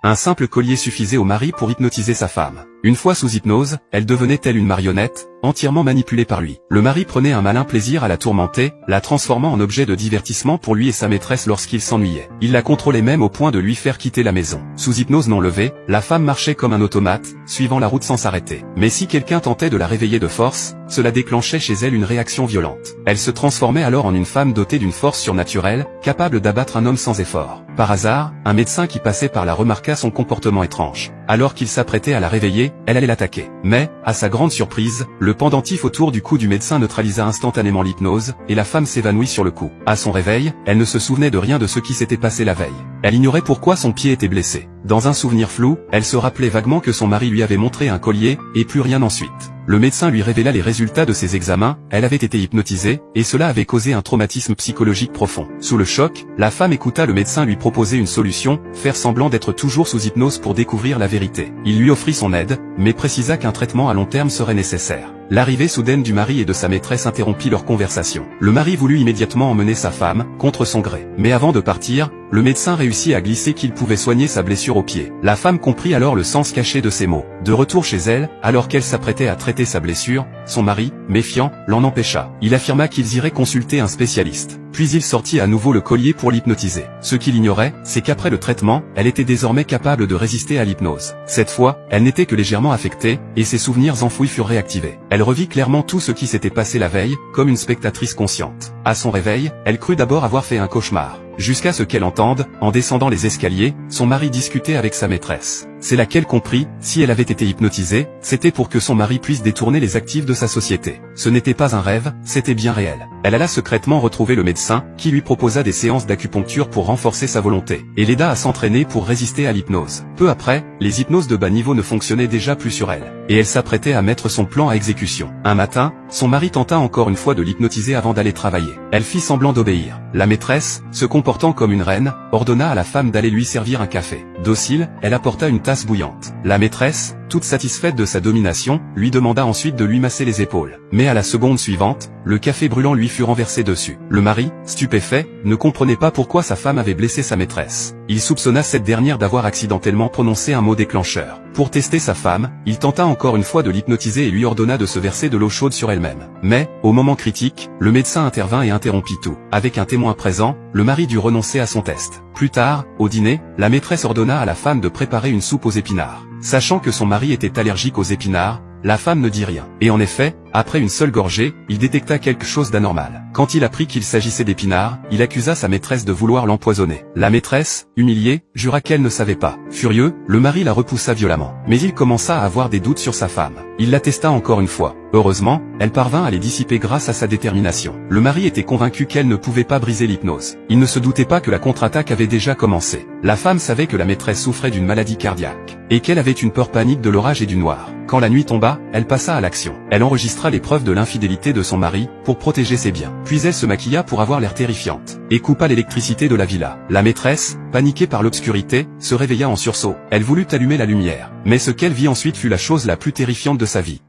Un simple collier suffisait au mari pour hypnotiser sa femme. Une fois sous hypnose, elle devenait telle une marionnette, entièrement manipulée par lui. Le mari prenait un malin plaisir à la tourmenter, la transformant en objet de divertissement pour lui et sa maîtresse lorsqu'il s'ennuyait. Il la contrôlait même au point de lui faire quitter la maison. Sous hypnose non levée, la femme marchait comme un automate, suivant la route sans s'arrêter. Mais si quelqu'un tentait de la réveiller de force, cela déclenchait chez elle une réaction violente. Elle se transformait alors en une femme dotée d'une force surnaturelle, capable d'abattre un homme sans effort. Par hasard, un médecin qui passait par là remarqua son comportement étrange. Alors qu'il s'apprêtait à la réveiller, elle allait l'attaquer. Mais, à sa grande surprise, le pendentif autour du cou du médecin neutralisa instantanément l'hypnose, et la femme s'évanouit sur le coup. À son réveil, elle ne se souvenait de rien de ce qui s'était passé la veille. Elle ignorait pourquoi son pied était blessé. Dans un souvenir flou, elle se rappelait vaguement que son mari lui avait montré un collier, et plus rien ensuite. Le médecin lui révéla les résultats de ses examens, elle avait été hypnotisée, et cela avait causé un traumatisme psychologique profond. Sous le choc, la femme écouta le médecin lui proposer une solution, faire semblant d'être toujours sous hypnose pour découvrir la vérité. Il lui offrit son aide, mais précisa qu'un traitement à long terme serait nécessaire. L'arrivée soudaine du mari et de sa maîtresse interrompit leur conversation. Le mari voulut immédiatement emmener sa femme, contre son gré. Mais avant de partir, le médecin réussit à glisser qu'il pouvait soigner sa blessure au pied. La femme comprit alors le sens caché de ces mots. De retour chez elle, alors qu'elle s'apprêtait à traiter sa blessure, son mari, méfiant, l'en empêcha. Il affirma qu'ils iraient consulter un spécialiste. Puis il sortit à nouveau le collier pour l'hypnotiser. Ce qu'il ignorait, c'est qu'après le traitement, elle était désormais capable de résister à l'hypnose. Cette fois, elle n'était que légèrement affectée, et ses souvenirs enfouis furent réactivés. Elle revit clairement tout ce qui s'était passé la veille, comme une spectatrice consciente. À son réveil, elle crut d'abord avoir fait un cauchemar. Jusqu'à ce qu'elle entende, en descendant les escaliers, son mari discuter avec sa maîtresse. C'est là qu'elle comprit, si elle avait été hypnotisée, c'était pour que son mari puisse détourner les actifs de sa société. Ce n'était pas un rêve, c'était bien réel. Elle alla secrètement retrouver le médecin, qui lui proposa des séances d'acupuncture pour renforcer sa volonté, et l'aida à s'entraîner pour résister à l'hypnose. Peu après, les hypnoses de bas niveau ne fonctionnaient déjà plus sur elle, et elle s'apprêtait à mettre son plan à exécution. Un matin, son mari tenta encore une fois de l'hypnotiser avant d'aller travailler. Elle fit semblant d'obéir. La maîtresse, se comportant comme une reine, ordonna à la femme d'aller lui servir un café. Docile, elle apporta une tasse bouillante. La maîtresse, toute satisfaite de sa domination, lui demanda ensuite de lui masser les épaules. Mais à la seconde suivante, le café brûlant lui fut renversé dessus. Le mari, stupéfait, ne comprenait pas pourquoi sa femme avait blessé sa maîtresse. Il soupçonna cette dernière d'avoir accidentellement prononcé un mot déclencheur. Pour tester sa femme, il tenta encore une fois de l'hypnotiser et lui ordonna de se verser de l'eau chaude sur elle-même. Mais, au moment critique, le médecin intervint et interrompit tout. Avec un témoin présent, le mari dut renoncer à son test. Plus tard, au dîner, la maîtresse ordonna à la femme de préparer une soupe aux épinards. Sachant que son mari était allergique aux épinards, la femme ne dit rien. Et en effet, après une seule gorgée, il détecta quelque chose d'anormal. Quand il apprit qu'il s'agissait d'épinards, il accusa sa maîtresse de vouloir l'empoisonner. La maîtresse, humiliée, jura qu'elle ne savait pas. Furieux, le mari la repoussa violemment. Mais il commença à avoir des doutes sur sa femme. Il la testa encore une fois. Heureusement, elle parvint à les dissiper grâce à sa détermination. Le mari était convaincu qu'elle ne pouvait pas briser l'hypnose. Il ne se doutait pas que la contre-attaque avait déjà commencé. La femme savait que la maîtresse souffrait d'une maladie cardiaque, et qu'elle avait une peur panique de l'orage et du noir. Quand la nuit tomba, elle passa à l'action. Elle enregistra les preuves de l'infidélité de son mari, pour protéger ses biens. Puis elle se maquilla pour avoir l'air terrifiante, et coupa l'électricité de la villa. La maîtresse, paniquée par l'obscurité, se réveilla en sursaut. Elle voulut allumer la lumière. Mais ce qu'elle vit ensuite fut la chose la plus terrifiante de sa vie.